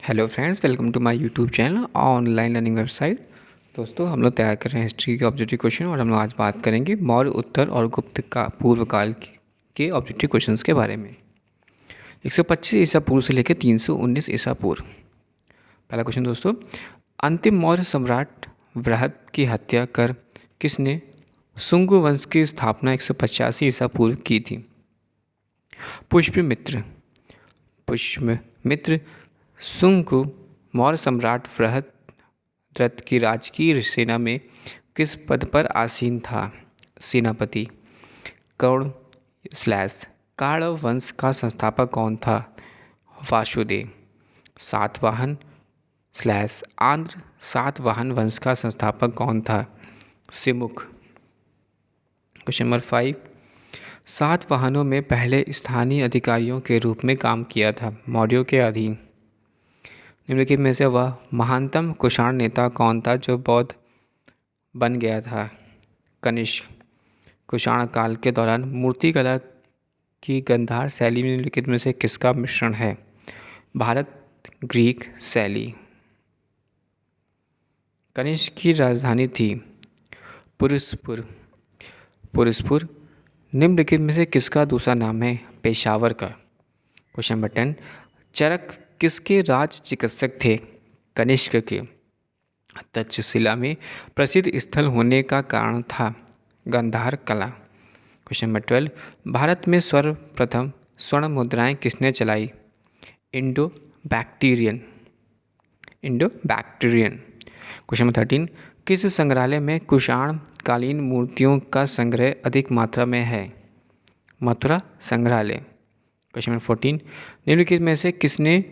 Hello friends, welcome to my YouTube channel online learning website. दोस्तों, हम लोग तैयार कर रहे हैं हिस्ट्री के ऑब्जेक्टिव क्वेश्चन और हम लोग आज बात करेंगे मौर्य, उत्तर और गुप्त का पूर्व काल के ऑब्जेक्टिव क्वेश्चंस के बारे में। 125 ईसा पूर्व से लेकर 319 ईसा पूर्व। पहला क्वेश्चन दोस्तों, अंतिम मौर्य सम्राट बृहद की हत्या कर किसने शुंग वंश की स्थापना 185 ईसा पूर्व की थी? पुष्यमित्र। पुष्यमित्र शुंग मौर्य सम्राट बृहद्रथ की राजकीय सेना में किस पद पर आसीन था? सेनापति। कौड़ काड़व वंश का संस्थापक कौन था? वासुदेव। सातवाहन आंध्र सातवाहन वंश का संस्थापक कौन था? सिमुक। क्वेश्चन नंबर 5, सातवाहनों में पहले स्थानीय अधिकारियों के रूप में काम किया था मौर्यों के अधीन। निम्नलिखित में से वह महानतम कुषाण नेता कौन था जो बौद्ध बन गया था? कनिष्क। कुषाण काल के दौरान मूर्तिकला की गंधार शैली में निम्नलिखित में से किसका मिश्रण है? भारत ग्रीक शैली। कनिष्क की राजधानी थी पुरुषपुर। पुरुषपुर निम्नलिखित में से किसका दूसरा नाम है? पेशावर का। क्वेश्चन नंबर 10, चरक किसके राज चिकित्सक थे? कनिष्क के। तक्षशिला में प्रसिद्ध स्थल होने का कारण था गंधार कला। क्वेश्चन नंबर 12, भारत में सर्वप्रथम स्वर्ण मुद्राएं किसने चलाई? Indo Bactrian. क्वेश्चन नंबर 13, किस संग्रहालय में कुषाण कालीन मूर्तियों का संग्रह अधिक मात्रा में है? मथुरा संग्रहालय। क्वेश्चन नंबर 14, निम्नलिखित में से किसने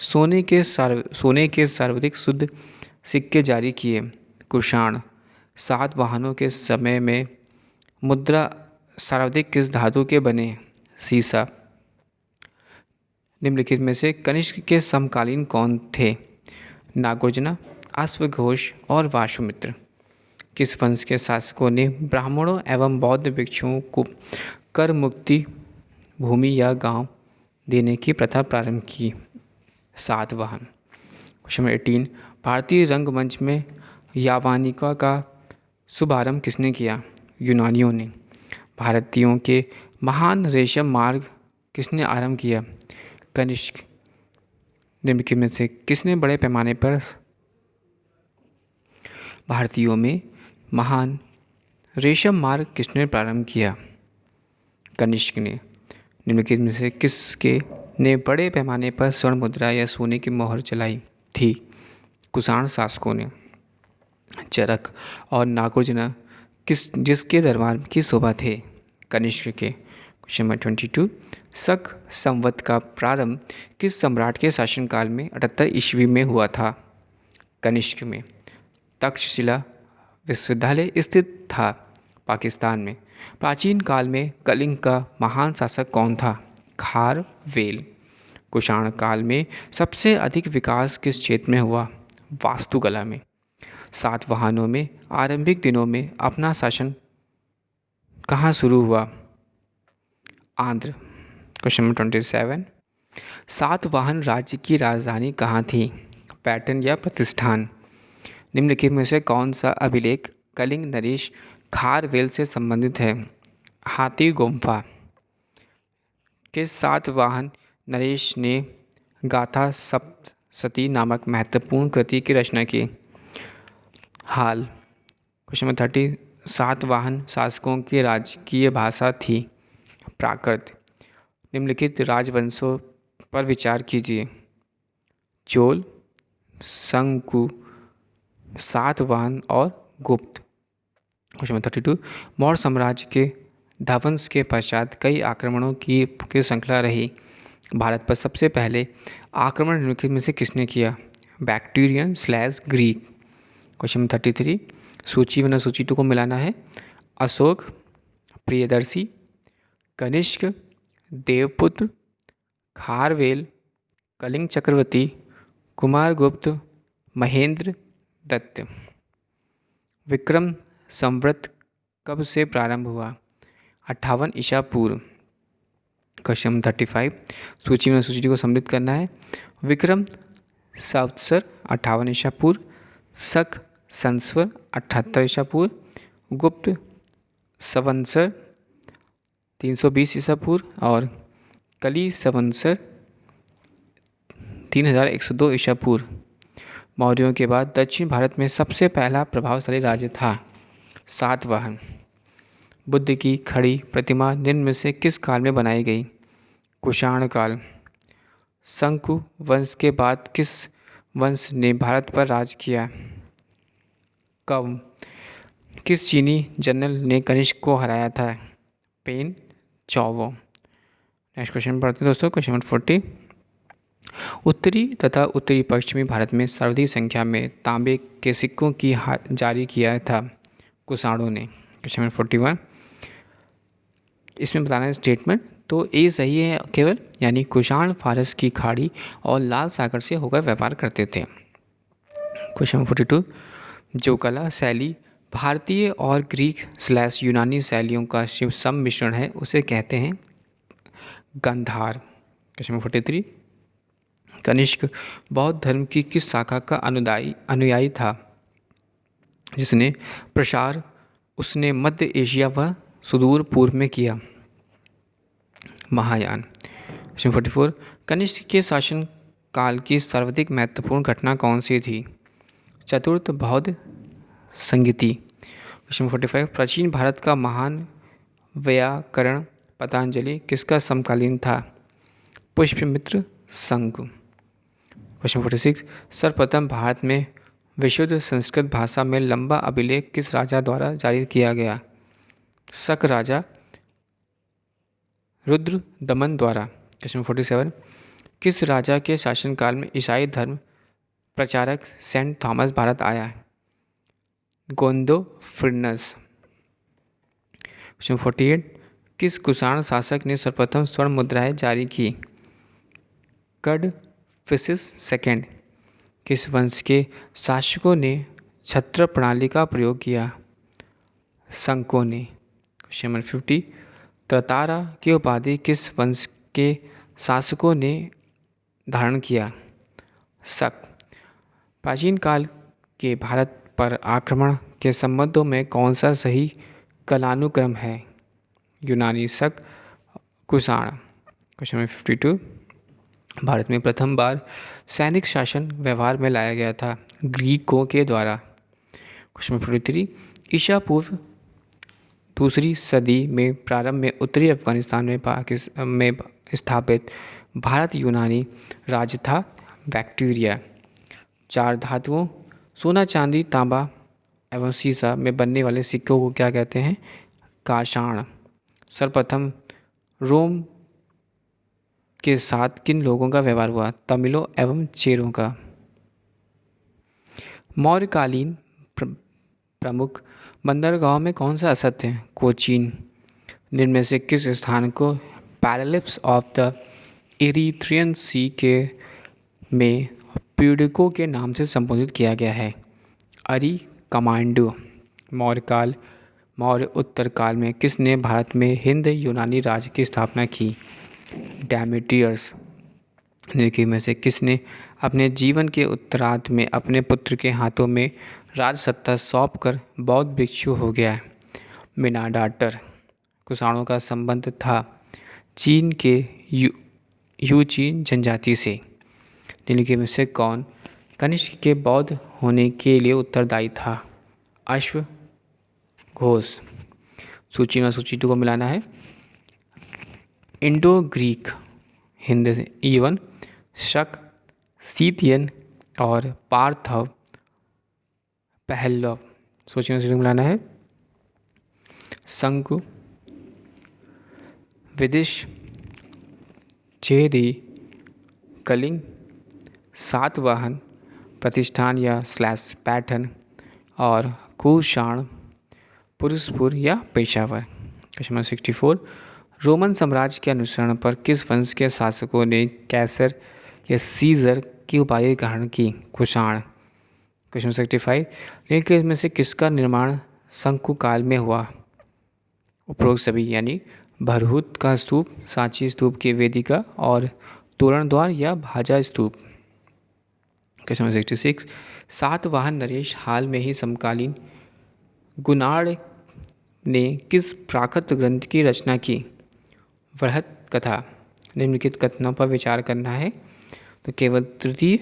सोने के सर्वाधिक शुद्ध सिक्के जारी किए? कुषाण। सातवाहनों के समय में मुद्रा सर्वाधिक किस धातु के बने? सीसा। निम्नलिखित में से कनिष्क के समकालीन कौन थे? नागार्जुन, अश्वघोष और वासुमित्र। किस वंश के शासकों ने ब्राह्मणों एवं बौद्ध भिक्षुओं को कर मुक्ति भूमि या गांव देने की प्रथा प्रारंभ की? सातवाहन। क्वेश्चन नंबर 18, भारतीय रंगमंच में यावानिका का शुभारंभ किसने किया? यूनानियों ने। भारतीयों के महान रेशम मार्ग किसने आरंभ किया? कनिष्क। निम्नलिखित में से किसने बड़े पैमाने पर भारतीयों में महान रेशम मार्ग किसने प्रारंभ किया? कनिष्क ने। निम्नलिखित में से किसके ने बड़े पैमाने पर स्वर्ण मुद्रा या सोने की मोहर चलाई थी? कुषाण शासकों ने। चरक और नागार्जुन जिसके दरबार की शोभा थे? कनिष्क के। क्वेश्चन नंबर 22, शक संवत का प्रारंभ किस सम्राट के शासनकाल में 78 ईस्वी में हुआ था? कनिष्क में। तक्षशिला विश्वविद्यालय स्थित था पाकिस्तान में। प्राचीन काल में कलिंग का महान शासक कौन था? खारवेल। कुषाण काल में सबसे अधिक विकास किस क्षेत्र में हुआ? वास्तुकला में। सातवाहनों में आरंभिक दिनों में अपना शासन कहाँ शुरू हुआ? आंध्र। क्वेश्चन नंबर 27, सातवाहन राज्य की राजधानी कहाँ थी? पैटर्न या प्रतिष्ठान। निम्नलिखित में से कौन सा अभिलेख कलिंग नरेश खारवेल से संबंधित है? हाथी गुम्फा। के सातवाहन नरेश ने गाथा सप्तशती नामक महत्वपूर्ण कृति की रचना की? हाल। क्वेश्चन नंबर 30, सातवाहन शासकों की राजकीय भाषा थी प्राकृत। निम्नलिखित राजवंशों पर विचार कीजिए। चोल, शंकु, सातवाहन और गुप्त। क्वेश्चन नंबर 32, मौर्य साम्राज्य के ध्वंस के पश्चात कई आक्रमणों की श्रृंखला रही। भारत पर सबसे पहले आक्रमण निम्नलिखित में से किसने किया? Bactrian / Greek. क्वेश्चन नंबर 33, सूची 1 और सूची 2 को मिलाना है। अशोक, प्रियदर्शी, कनिष्क, देवपुत्र, खारवेल, कलिंग चक्रवर्ती, कुमारगुप्त, महेंद्र दत्त। विक्रम संवत कब से प्रारंभ हुआ? 58 ईसा पूर्व। क्वेश्चन 35, सूची में सूची को सम्मिलित करना है। विक्रम संवत्सर 58 ईसा पूर्व, शक संवत्सर 78 ईसा पूर्व, गुप्त संवत्सर 320 ईसा पूर्व और कली संवत्सर 3102 ईसा पूर्व। मौर्यों के बाद दक्षिण भारत में सबसे पहला प्रभावशाली राज्य था सातवाहन। बुद्ध की खड़ी प्रतिमा निम्न में से किस काल में बनाई गई? कुषाण काल। शंकु वंश के बाद किस वंश ने भारत पर राज किया? कब? किस चीनी जनरल ने कनिष्क को हराया था? पेन चौवो। नेक्स्ट क्वेश्चन पढ़ते हैं दोस्तों, क्वेश्चन नंबर 40। उत्तरी तथा उत्तरी पश्चिमी भारत में सर्वाधिक संख्या में तांबे के सिक्कों की जारी किया था कुषाणों ने। Question number 41। इसमें बताना है स्टेटमेंट, तो ए सही है केवल, यानी कुषाण फारस की खाड़ी और लाल सागर से होकर व्यापार करते थे। Question number 42। जो कला शैली भारतीय और ग्रीक / यूनानी शैलियों का सम्मिश्रण है उसे कहते हैं गांधार। Question number 43। कनिष्क बौद्ध धर्म की किस शाखा का अनुयायी था जिसने प्रसार उसने मध्य एशिया व सुदूर पूर्व में किया? महायान। क्वेश्चन 44। कनिष्क के शासन काल की सर्वाधिक महत्वपूर्ण घटना कौन सी थी? चतुर्थ बौद्ध संगीति। क्वेश्चन 45। प्राचीन भारत का महान व्याकरण पतंजलि किसका समकालीन था? पुष्यमित्र शंकु। क्वेश्चन 46। सर्वप्रथम भारत में विशुद्ध संस्कृत भाषा में लंबा अभिलेख किस राजा द्वारा जारी किया गया? शक राजा रुद्र दमन द्वारा। क्वेश्चन 47। किस राजा के शासनकाल में ईसाई धर्म प्रचारक सेंट थॉमस भारत आया? गोंदोफिरनस। क्वेश्चन 48। किस कुषाण शासक ने सर्वप्रथम स्वर्ण मुद्राएं जारी की? कडफिसिस सेकेंड। किस वंश के शासकों ने छत्र प्रणाली का प्रयोग किया? शंकों ने। Question number 50। त्रतारा की उपाधि किस वंश के शासकों ने धारण किया? शक। प्राचीन काल के भारत पर आक्रमण के संबंधों में कौन सा सही कालानुक्रम है? यूनानी, शक, कुषाण। Question number 52। भारत में प्रथम बार सैनिक शासन व्यवहार में लाया गया था ग्रीकों के द्वारा। Question number 43। ईसा पूर्व दूसरी सदी में प्रारंभ में उत्तरी अफगानिस्तान में स्थापित भारत यूनानी राज्य था बैक्टीरिया। चार धातुओं सोना, चांदी, तांबा एवं सीसा में बनने वाले सिक्कों को क्या कहते हैं? काषाण। सर्वप्रथम रोम के साथ किन लोगों का व्यवहार हुआ? तमिलों एवं चेरों का। मौर्यकालीन प्रमुख बंदरगाहों में कौन सा असत है? कोचीन। निम्न में से किस स्थान को पैरालिप्स ऑफ द इरीथ्रियन सी के में पीड़कों के नाम से संबोधित किया गया है? अरी कमांडो। मौर्य उत्तर काल में किसने भारत में हिंद यूनानी राज्य की स्थापना की? डेमेट्रियस। निम्न में से किसने अपने जीवन के उत्तरार्ध में अपने पुत्र के हाथों में राजसत्ता सौंपकर बौद्ध भिक्षु हो गया? मिनाडाटर। कुषाणों का संबंध था चीन के यूचीन जनजाति से। निम्नलिखित में से कौन कनिष्क के बौद्ध होने के लिए उत्तरदायी था? अश्वघोष। सूची में सूची 2 को मिलाना है। इंडो ग्रीक हिंद ईवन, शक, सीतियन और पार्थव पहलव। सूची में सूची को मिलाना है। शंकु, विदिश, चेदी, कलिंग, सातवाहन, प्रतिष्ठान या / पैठन और कुषाण, पुरुषपुर या पेशावर। Question number 64। रोमन साम्राज्य के अनुसरण पर किस वंश के शासकों ने कैसर या सीजर की उपाधि ग्रहण की? कुषाण। क्वेश्चन 65। निम्नलिखित में से किसका निर्माण शंकु काल में हुआ? उपरोक्त सभी, यानी भरहुत का स्तूप, सांची स्तूप की वेदिका और तोरण द्वार या भाजा स्तूप। क्वेश्चन नंबर 66, सातवाहन नरेश हाल में ही समकालीन गुणाढ़ ने किस प्राकृत ग्रंथ की रचना की? वृहत कथा। निम्नलिखित कथनों पर विचार करना है। तो केवल तृतीय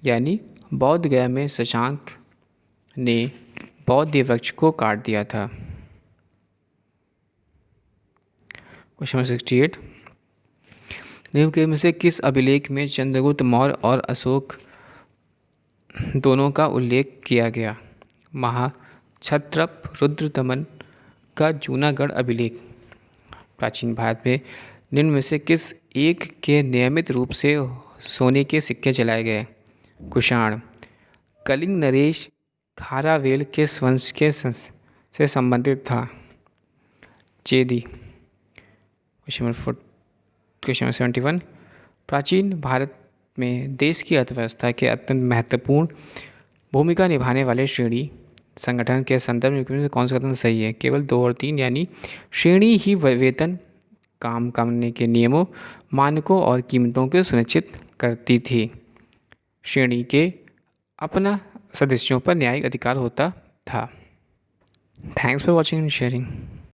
यानी बौद्ध गया में शशांक ने बौद्ध वृक्ष को काट दिया था। क्वेश्चन नंबर 68, निम्नलिखित में से किस अभिलेख में चंद्रगुप्त मौर्य और अशोक दोनों का उल्लेख किया गया? महाक्षत्रप रुद्रदमन का जूनागढ़ अभिलेख। प्राचीन भारत में निम्न में से किस एक के नियमित रूप से सोने के सिक्के चलाए गए? कुषाण। कलिंग नरेश खारावेल किस वंश के से संबंधित था? चेदी। क्वेश्चन नंबर 71, प्राचीन भारत में देश की अर्थव्यवस्था के अत्यंत महत्वपूर्ण भूमिका निभाने वाले श्रेणी संगठन के संदर्भ में कौन सा कथन सही है? केवल 2 और 3 यानी श्रेणी ही वेतन, काम करने के नियमों, मानकों और कीमतों को सुनिश्चित करती थी। श्रेणी के अपना सदस्यों पर न्यायिक अधिकार होता था। Thanks for watching and sharing.